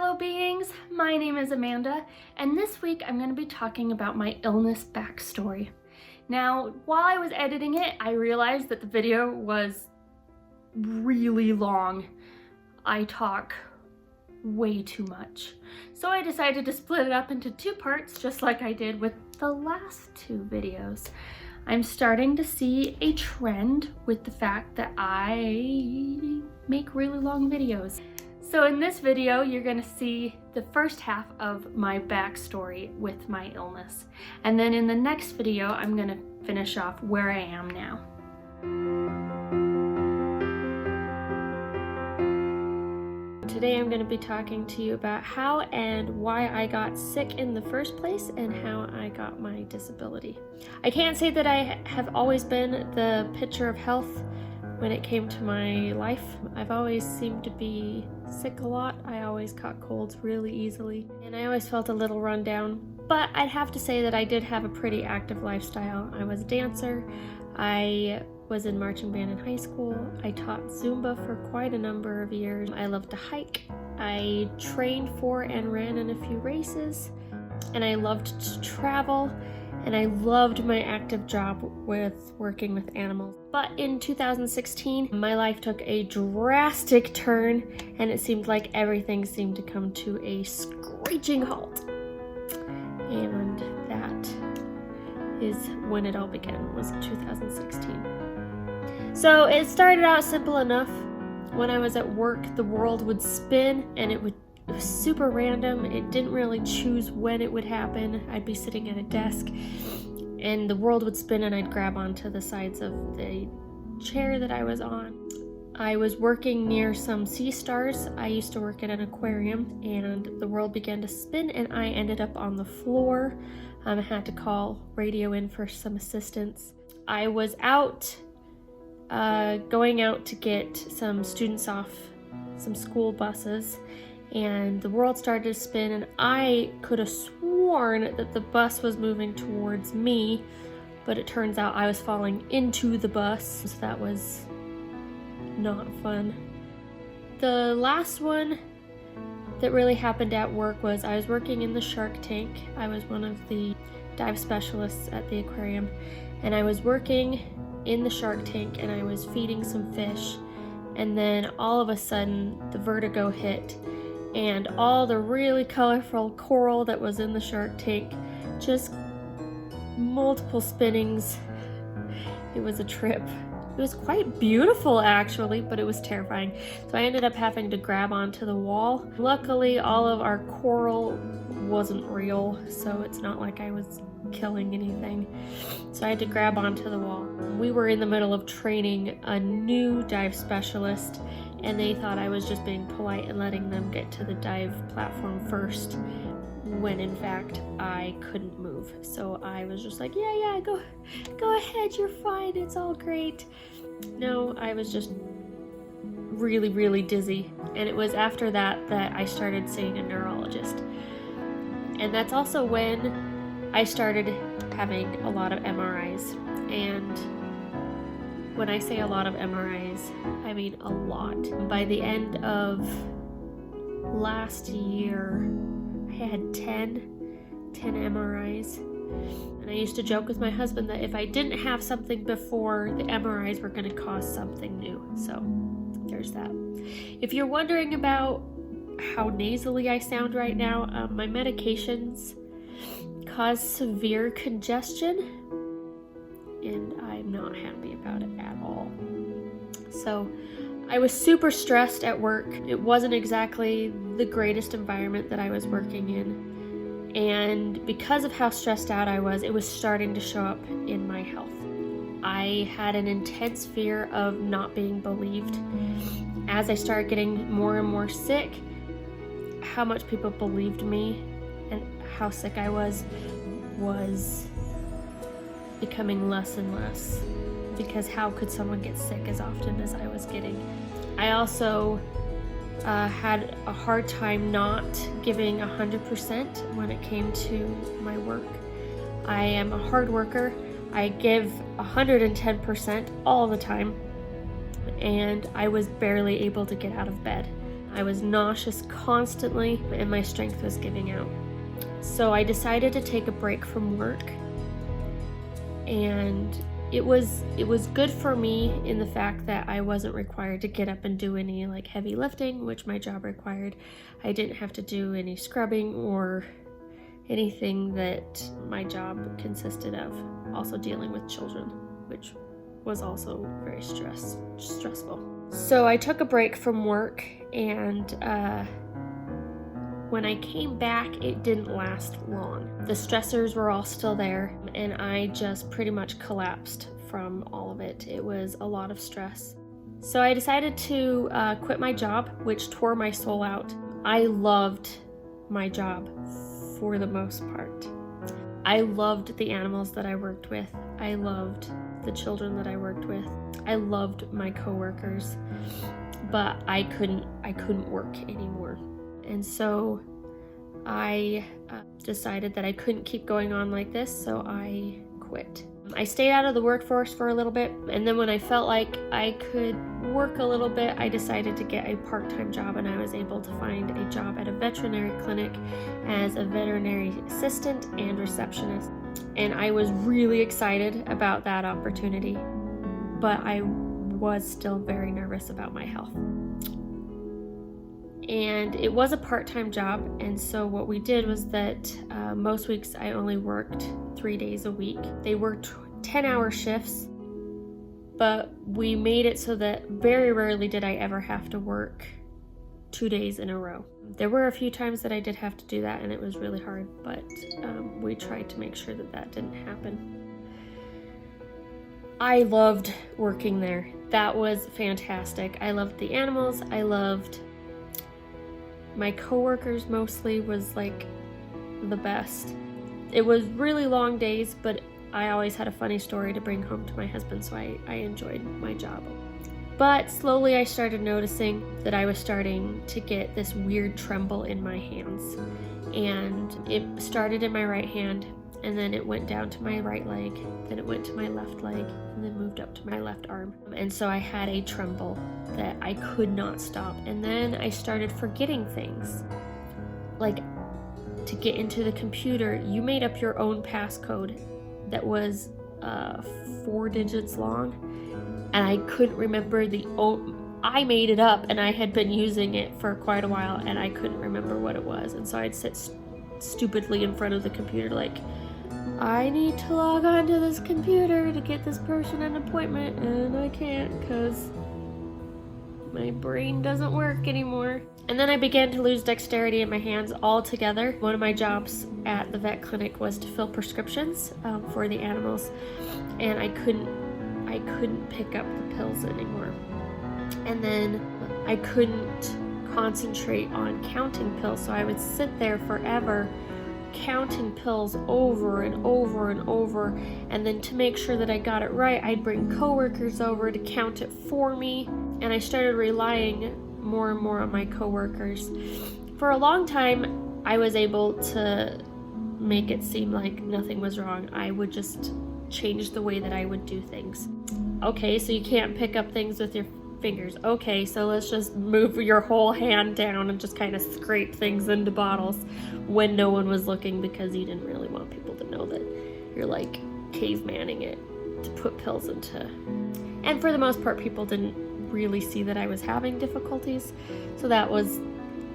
Hello beings, my name is Amanda, and this week I'm going to be talking about my illness backstory. Now, while I was editing it, I realized that the video was really long. I talk way too much. So I decided to split it up into two parts, just like I did with the last two videos. I'm starting to see a trend with the fact that I make really long videos. So in this video, you're gonna see the first half of my backstory with my illness. And then in the next video, I'm gonna finish off where I am now. Today I'm going to be talking to you about how and why I got sick in the first place and how I got my disability. I can't say that I have always been the picture of health when it came to my life. I've always seemed to be sick a lot. I always caught colds really easily and I always felt a little run down. But I'd have to say that I did have a pretty active lifestyle. I was a dancer. I was in marching band in high school. I taught Zumba for quite a number of years. I loved to hike. I trained for and ran in a few races. And I loved to travel. And I loved my active job with working with animals. But in 2016, my life took a drastic turn and it seemed like everything seemed to come to a screeching halt. And that is when it all began, was 2016. So it started out simple enough. When I was at work, the world would spin and it was super random. It didn't really choose when it would happen. I'd be sitting at a desk and the world would spin and I'd grab onto the sides of the chair that I was on. I was working near some sea stars. I used to work at an aquarium and the world began to spin and I ended up on the floor. I had to call radio in for some assistance. I was out going out to get some students off some school buses and the world started to spin and I could have sworn that the bus was moving towards me, but it turns out I was falling into the bus, so that was not fun. The last one that really happened at work was I was working in the shark tank. I was one of the dive specialists at the aquarium and I was working in the shark tank and I was feeding some fish, and then all of a sudden the vertigo hit and all the really colorful coral that was in the shark tank, just multiple spinnings. It was a trip. It was quite beautiful actually, but it was terrifying. So I ended up having to grab onto the wall. Luckily all of our coral wasn't real, so it's not like I was killing anything. So I had to grab onto the wall. We were in the middle of training a new dive specialist and they thought I was just being polite and letting them get to the dive platform first, when in fact I couldn't move. So I was just like, yeah, go ahead, you're fine, it's all great. No, I was just really, really dizzy. And it was after that that I started seeing a neurologist. And that's also when I started having a lot of MRIs. And when I say a lot of MRIs, I mean a lot. By the end of last year, I had 10 MRIs. And I used to joke with my husband that if I didn't have something before, the MRIs were going to cause something new. So there's that. If you're wondering about how nasally I sound right now, my medications cause severe congestion and I'm not happy about it at all. So I was super stressed at work. It wasn't exactly the greatest environment that I was working in. And because of how stressed out I was, it was starting to show up in my health. I had an intense fear of not being believed. As I started getting more and more sick, how much people believed me and how sick I was becoming less and less, because how could someone get sick as often as I was getting? I also had a hard time not giving 100% when it came to my work. I am a hard worker. I give 110% all the time, and I was barely able to get out of bed. I was nauseous constantly, and my strength was giving out. So I decided to take a break from work, and it was good for me in the fact that I wasn't required to get up and do any like heavy lifting, which my job required. I didn't have to do any scrubbing or anything that my job consisted of. Also dealing with children, which was also very stressful. So I took a break from work, and when I came back, it didn't last long. The stressors were all still there, and I just pretty much collapsed from all of it. It was a lot of stress. So I decided to quit my job, which tore my soul out. I loved my job for the most part. I loved the animals that I worked with. I loved the children that I worked with. I loved my coworkers, but I couldn't work anymore. And so I decided that I couldn't keep going on like this, so I quit. I stayed out of the workforce for a little bit, and then when I felt like I could work a little bit, I decided to get a part-time job, and I was able to find a job at a veterinary clinic as a veterinary assistant and receptionist. And I was really excited about that opportunity, but I was still very nervous about my health. And it was a part-time job, and so what we did was that most weeks I only worked 3 days a week. They worked 10-hour shifts, but we made it so that very rarely did I ever have to work 2 days in a row. There were a few times that I did have to do that, and it was really hard, but we tried to make sure that that didn't happen. I loved working there. That was fantastic. I loved the animals. I loved my coworkers. Mostly was like the best. It was really long days, but I always had a funny story to bring home to my husband, so I enjoyed my job. But slowly I started noticing that I was starting to get this weird tremble in my hands. And it started in my right hand, and then it went down to my right leg, then it went to my left leg, and then moved up to my left arm. And so I had a tremble that I could not stop. And then I started forgetting things. Like, to get into the computer, you made up your own passcode that was 4 digits long, and I couldn't remember I made it up, and I had been using it for quite a while, and I couldn't remember what it was. And so I'd sit stupidly in front of the computer like, I need to log on to this computer to get this person an appointment, and I can't because my brain doesn't work anymore. And then I began to lose dexterity in my hands altogether. One of my jobs at the vet clinic was to fill prescriptions for the animals, and I couldn't pick up the pills anymore. And then I couldn't concentrate on counting pills, so I would sit there forever counting pills over and over and over, and then to make sure that I got it right, I'd bring coworkers over to count it for me, and I started relying more and more on my coworkers. For a long time, I was able to make it seem like nothing was wrong. I would just change the way that I would do things. Okay, so you can't pick up things with your fingers. Okay, so let's just move your whole hand down and just kind of scrape things into bottles when no one was looking, because you didn't really want people to know that you're like cavemanning it to put pills into. And for the most part, people didn't really see that I was having difficulties, so that was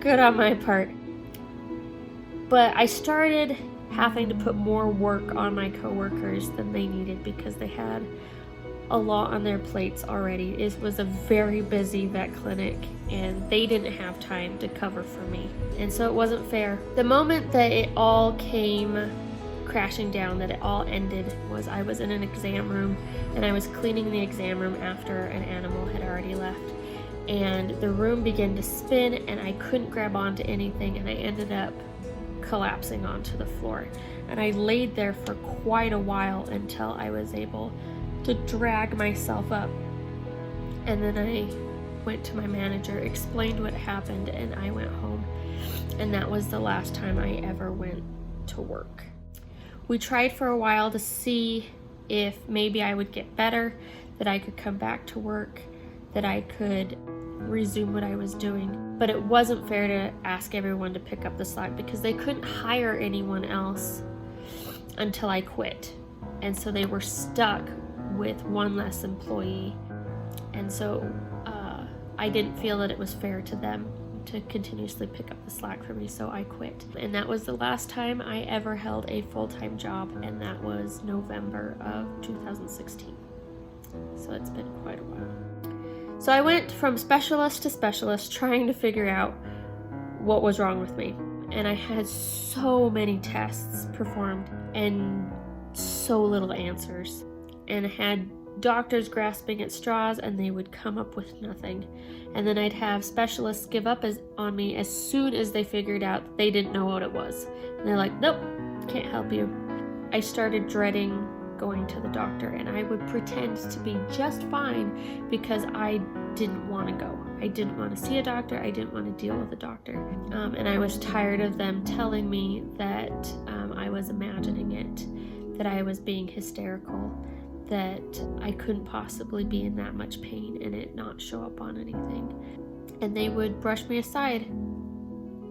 good on my part. But I started having to put more work on my coworkers than they needed because they had a lot on their plates already. It was a very busy vet clinic, and they didn't have time to cover for me, and so it wasn't fair. The moment that it all came crashing down, that it all ended, was I was in an exam room, and I was cleaning the exam room after an animal had already left, and the room began to spin, and I couldn't grab onto anything, and I ended up collapsing onto the floor. And I laid there for quite a while until I was able to drag myself up. And then I went to my manager, explained what happened, and I went home. And that was the last time I ever went to work. We tried for a while to see if maybe I would get better, that I could come back to work, that I could resume what I was doing. But it wasn't fair to ask everyone to pick up the slack because they couldn't hire anyone else until I quit. And so they were stuck with one less employee. And so I didn't feel that it was fair to them to continuously pick up the slack for me, so I quit. And that was the last time I ever held a full-time job, and that was November of 2016. So it's been quite a while. So I went from specialist to specialist trying to figure out what was wrong with me. And I had so many tests performed and so little answers. And I had doctors grasping at straws and they would come up with nothing. And then I'd have specialists give up on me as soon as they figured out that they didn't know what it was. And they're like, nope, can't help you. I started dreading going to the doctor, and I would pretend to be just fine because I didn't want to go. I didn't want to see a doctor. I didn't want to deal with a doctor. And I was tired of them telling me that I was imagining it, that I was being hysterical, that I couldn't possibly be in that much pain and it not show up on anything. And they would brush me aside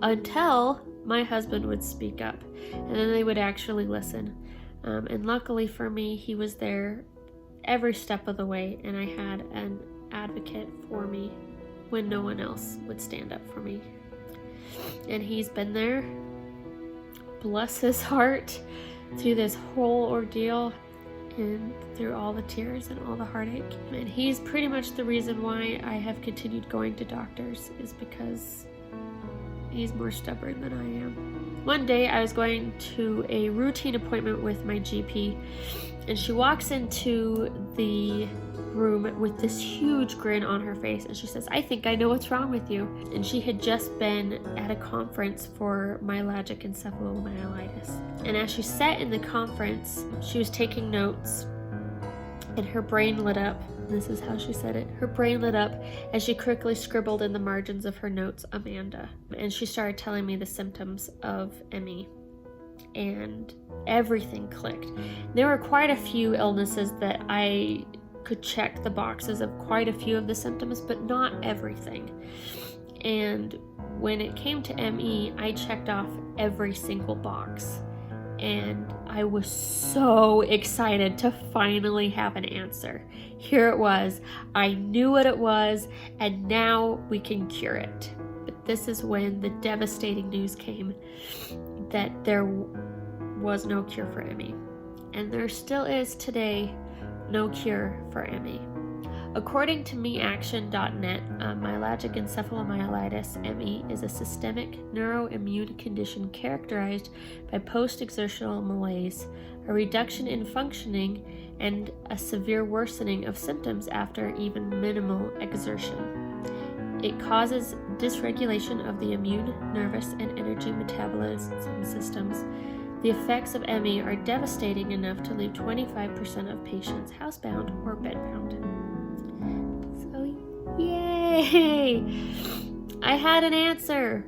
until my husband would speak up, and then they would actually listen. And luckily for me, he was there every step of the way, and I had an advocate for me when no one else would stand up for me. And he's been there, bless his heart, through this whole ordeal and through all the tears and all the heartache. And he's pretty much the reason why I have continued going to doctors, is because he's more stubborn than I am. One day I was going to a routine appointment with my GP, and she walks into the room with this huge grin on her face, and she says, "I think I know what's wrong with you." And she had just been at a conference for myalgic encephalomyelitis. And as she sat in the conference, she was taking notes, and her brain lit up. This is how she said it. Her brain lit up as she quickly scribbled in the margins of her notes, "Amanda." And she started telling me the symptoms of ME. And everything clicked. There were quite a few illnesses that I could check the boxes of quite a few of the symptoms, but not everything. And when it came to ME, I checked off every single box. And I was so excited to finally have an answer. Here it was. I knew what it was, and now we can cure it. But this is when the devastating news came that there was no cure for ME. And there still is today no cure for ME. According to meaction.net, myalgic encephalomyelitis, ME, is a systemic neuroimmune condition characterized by post-exertional malaise, a reduction in functioning, and a severe worsening of symptoms after even minimal exertion. It causes dysregulation of the immune, nervous, and energy metabolism systems. The effects of ME are devastating enough to leave 25% of patients housebound or bedbound. Yay! I had an answer,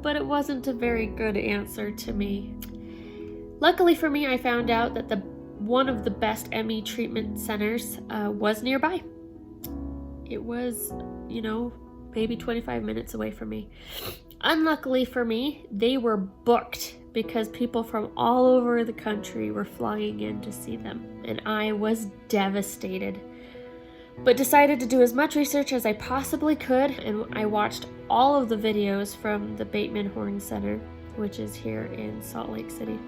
but it wasn't a very good answer to me. Luckily for me, I found out that one of the best ME treatment centers was nearby. It was, maybe 25 minutes away from me. Unluckily for me, they were booked because people from all over the country were flying in to see them, and I was devastated. But decided to do as much research as I possibly could, and I watched all of the videos from the Bateman Horne Center, which is here in Salt Lake City,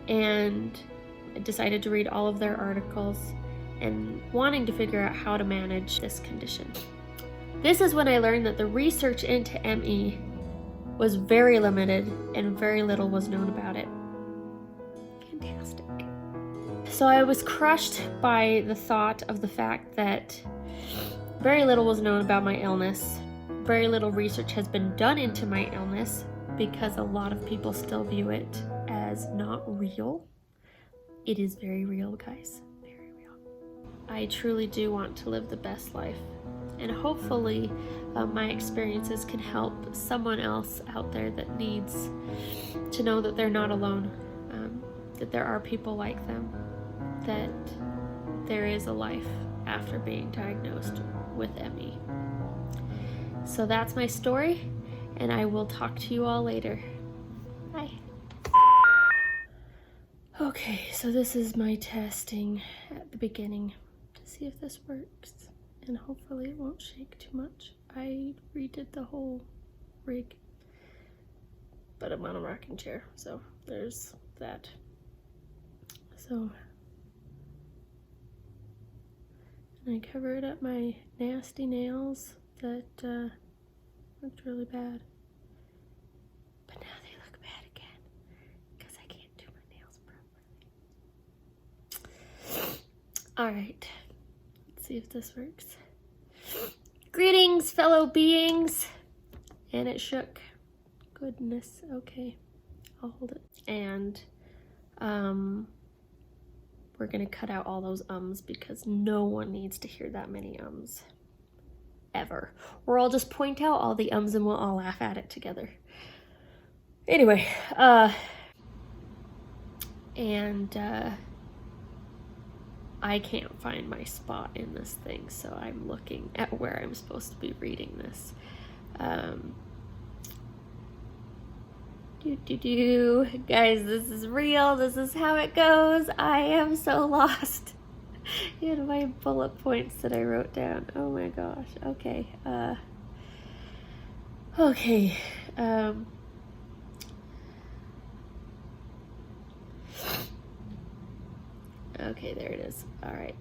and I decided to read all of their articles and wanting to figure out how to manage this condition. This is when I learned that the research into ME was very limited and very little was known about it. Fantastic. So I was crushed by the thought of the fact that very little was known about my illness. Very little research has been done into my illness because a lot of people still view it as not real. It is very real, guys. Very real. I truly do want to live the best life. And hopefully my experiences can help someone else out there that needs to know that they're not alone, that there are people like them, that there is a life after being diagnosed with ME. So that's my story, and I will talk to you all later. Bye. Okay, so this is my testing at the beginning to see if this works, and hopefully it won't shake too much. I redid the whole rig, but I'm on a rocking chair, so there's that. So, and I covered up my nasty nails that looked really bad. But now they look bad again because I can't do my nails properly. Alright, let's see if this works. Greetings, fellow beings! And it shook. Goodness, okay. I'll hold it. And, we're gonna cut out all those ums because no one needs to hear that many ums. Ever. Or I'll just point out all the ums and we'll all laugh at it together. Anyway, I can't find my spot in this thing, so I'm looking at where I'm supposed to be reading this. Guys, this is real. This is how it goes. I am so lost in my bullet points that I wrote down. Oh my gosh. Okay. Okay. Okay, there it is. All right.